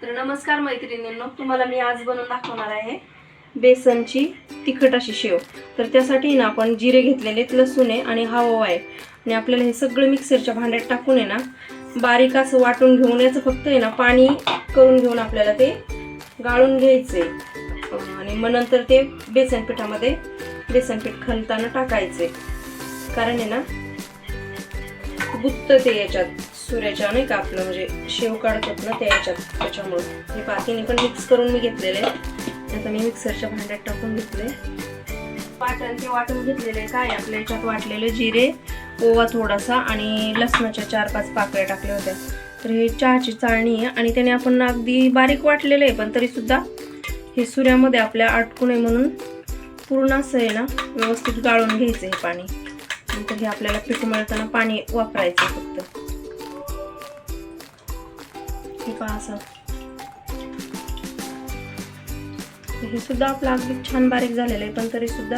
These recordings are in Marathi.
तर नमस्कार मैत्रिणींनो, तुम्हाला मी आज बनवून दाखवणार आहे बेसनची तिखट अशी शेव। तर त्यासाठी ना आपण जिरे घेतलेले, लसूण आहे आणि हा ओवा आहे आणि आपल्याला हे सगळं मिक्सरच्या भांड्यात टाकून आहे ना बारीक असं वाटून घेऊन याचं फक्त आहे ना पाणी करून घेऊन आपल्याला ते गाळून घ्यायचे आणि मग नंतर ते बेसन पिठामध्ये बेसन पीठ खणताना टाकायचे, कारण आहे ना गुत्त ते याच्यात सूर्याच्या नाही का आपलं म्हणजे शेव काढतात ना त्याच्यात, त्याच्यामुळे हे पातीने पण मिक्स करून मी घेतलेले। आता मी मिक्सरच्या भांड्यात टाकून घेतले वाटण, ते वाटून घेतलेले काय आपल्या याच्यात वाटलेले जिरे, ओवा थोडासा आणि लसणाच्या 4-5 पाकळ्या टाकल्या होत्या। तर हे चहाची चाळणी आहे आणि त्याने आपण अगदी बारीक वाटलेलं आहे, पण तरी सुद्धा हे सूर्यामध्ये आपल्या अटकू नये म्हणून पूर्ण असं आहे ना व्यवस्थित गाळून घ्यायचं हे पाणी। नंतर हे आपल्याला पीठ मळताना पाणी वापरायचं फक्त। हे पहा असं हे सुद्धा आपलं अगदी छान बारीक झालेलं आहे, पण तरी सुद्धा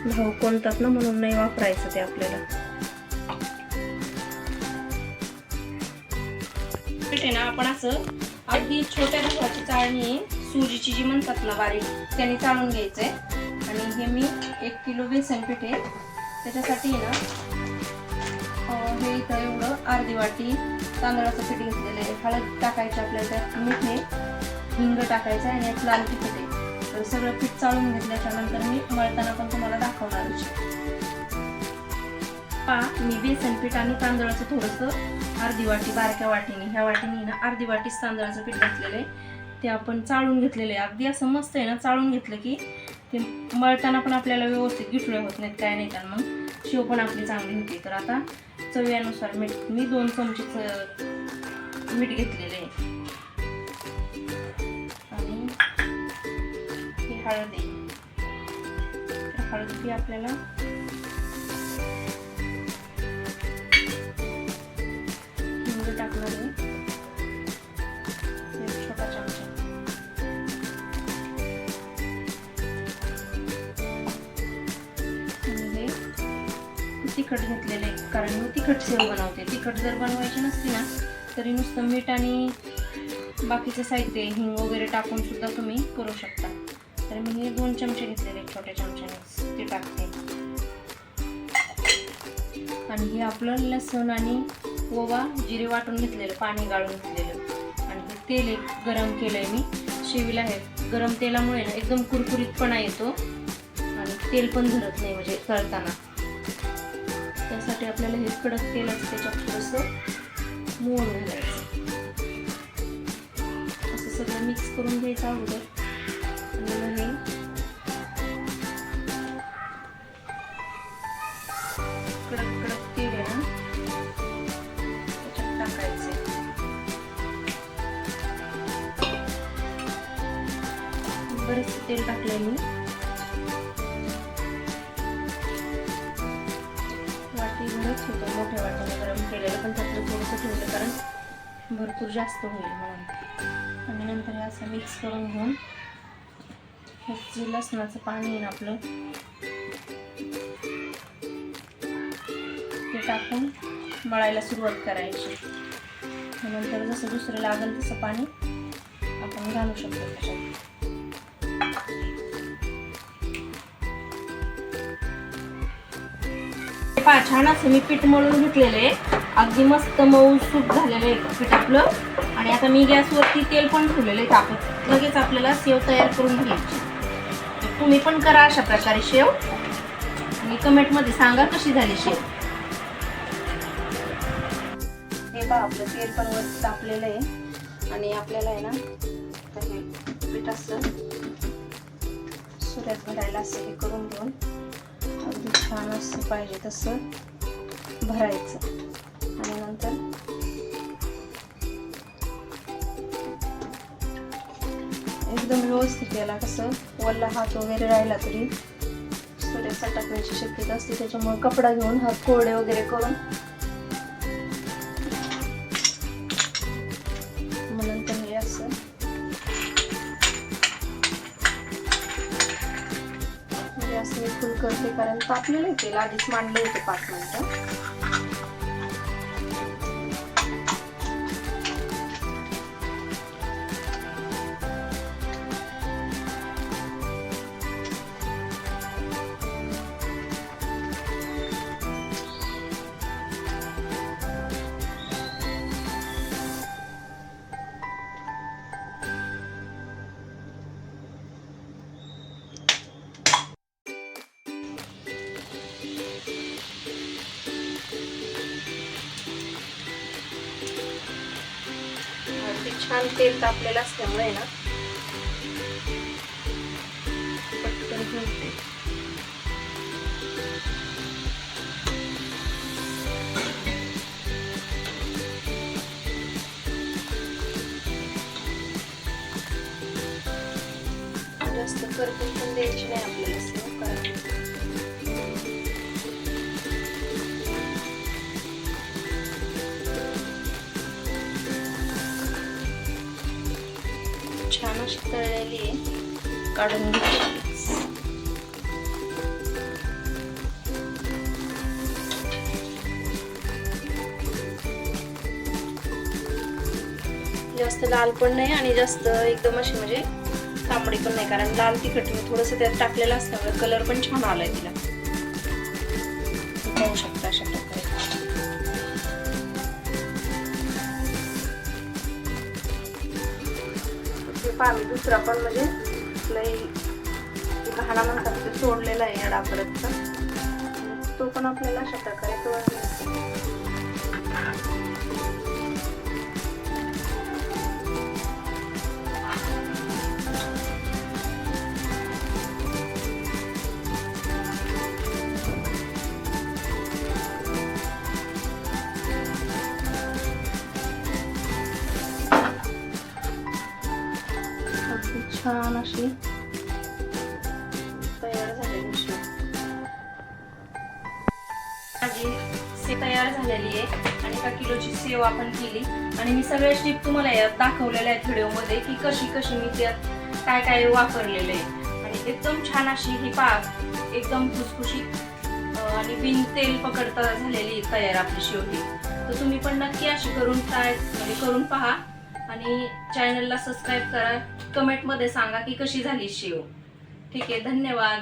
भाऊ कोणतात ना म्हणून नाही वापरायचं ते आपल्याला। पीठ आहे ना आपण असं अगदी छोट्या गव्हाची चाळणी सुजीची जी म्हणतात ना बारीक, त्याने चाळून घ्यायचंय। आणि हे मी 1 किलो बेसन पीठ आहे, त्याच्यासाठी ना हे इथं एवढं अर्धी वाटी तांदळाचं पीठ घेतलेलं आहे। हळद टाकायची आपल्याला, त्यात मीठ आहे, हिंग टाकायचं आणि यात लाल तिखट आहे। तर सगळं पीठ चाळून घेतल्याच्या नंतर मी मळताना पण तुम्हाला दाखवणार आहे। मी बेसन पीठ आणि तांदळाचं थोडंसं अर्धी वाटी बारक्या वाटीने, ह्या वाटीने ना अर्धी वाटीच तांदळाचं पीठ घेतलेलं आहे, ते आपण चाळून घेतलेलं आहे। अगदी असं मस्त आहे ना, चाळून घेतलं की ते मळताना पण आपल्याला व्यवस्थित गिठळे होत नाहीत, काय नाही, तर मग शेव पण आपली चांगली होती। तर आता चवीनुसार मीठ मी 2 चमचे मीठ घेतलेले आहे आणि ही हळद आहे, हळद ही आपल्याला हिंग टाकणार आहे, छोटा चमचा, तिखट घेतलेले कारण मी तिखट शेव बनवते। तिखट जर बनवायची नसती ना तरी नुसतं मीठ आणि बाकीचं साहित्य हिंग वगैरे टाकून सुद्धा तुम्ही करू शकता। तर मी हे 2 चमचे घेतलेले छोट्या चमच्याने ते टाकते आणि हे आपलं लसूण आणि ओवा जिरे वाटून घेतलेलं, पाणी गाळून घेतलेलं आणि हे तेल गरम केलंय मी शेवीला। हे गरम तेलामुळे ना एकदम कुरकुरीतपणा येतो आणि तेल पण धरत नाही म्हणजे तळताना। त्यासाठी आपल्याला हे कडक तेलाचं त्याच्यात थोडंसं मोहन घालायचं, असं सगळं मिक्स करून घ्यायचं अगोदर आणि मग हे कडक कडक तेल आहे ना त्याच्यात टाकायचं। बरेच तेल टाकलंय मी, मोठ्या वाटीने गरम केलेलं, पण त्यातलं थोडंसं ठेवलं कारण भरपूर जास्त होईल म्हणून। आणि नंतर हे असं मिक्स करून घेऊन हे जे लसणाचं पाणी आहे ना आपलं ते टाकून मळायला सुरुवात करायची। नंतर जसं दुसरं लागेल तसं पाणी आपण घालू शकतो त्याच्यात। छान असं मी पीठ मळून घेतलेले, अगदी मस्त मऊ सूप झालेलं आहे पीठ आपलं। आणि आता मी गॅसवरती तेल पण ठेवलेले तापत, लगेच आपल्याला शेव तयार करून घ्यायची। तुम्ही पण करा अशा प्रकारे शेव आणि कमेंटमध्ये सांगा कशी झाली शेव। हे पहा आपलं तेल पण वर तापलेलं आहे आणि आपल्याला आहे ना हे पीठ असं सुऱ्यात भरायला असं हे करून घेऊन अगदी छान असं पाहिजे तसं भरायचं आणि नंतर एकदम व्यवस्थित याला कसं वल्ला हात वगैरे राहिला तरी सूर्याचा टाकण्याची शक्यता असते, त्याच्यामुळे कपडा घेऊन हात कोरडे वगैरे करून मग नंतर हे असं असं फुल करते कारण तापलेलं आहे तेल, आधीच मांडले होते 5 मिनिटं। छान तेल तापलेलं असल्यामुळे ना पटकन होते. जास्त करपून पण द्यायची नाही आपल्याला सेव, कारण छान अशी तळलेली आहे. काढून घ्यायची. जास्त लाल पण नाही आणि जास्त एकदम अशी म्हणजे तांबडी पण नाही, कारण लाल तिखट मी थोडंसं त्यात टाकलेलं असल्यामुळे कलर पण छान आलाय तिला. पाहू शकता अशा प्रकारे. पाणी दुसरा पण म्हणजे लई घाणा म्हणतात ते सोडलेला आहे या डाबरचा, तो पण आपल्याला अशा प्रकारे तळून छान अशी तयार झालेली शेव. माझी सेव तयार झालेली आहे आणि 1 किलोची सेव आपण केली आणि मी सगळे स्टेप तुम्हाला यात दाखवलेल्या आहेत व्हिडिओमध्ये की कशी कशी मी त्यात काय काय वापरलेलं आहे. आणि एकदम छान अशी ही पाक एकदम खुसखुशीत आणि बिन तेल पकडता झालेली तयार आपली शेव ही. तर तुम्ही पण नक्की अशी करून करून पहा आणि चॅनलला सबस्क्राईब करा. कमेंट मध्ये सांगा की कशी झाली शेव. ठीक आहे, धन्यवाद.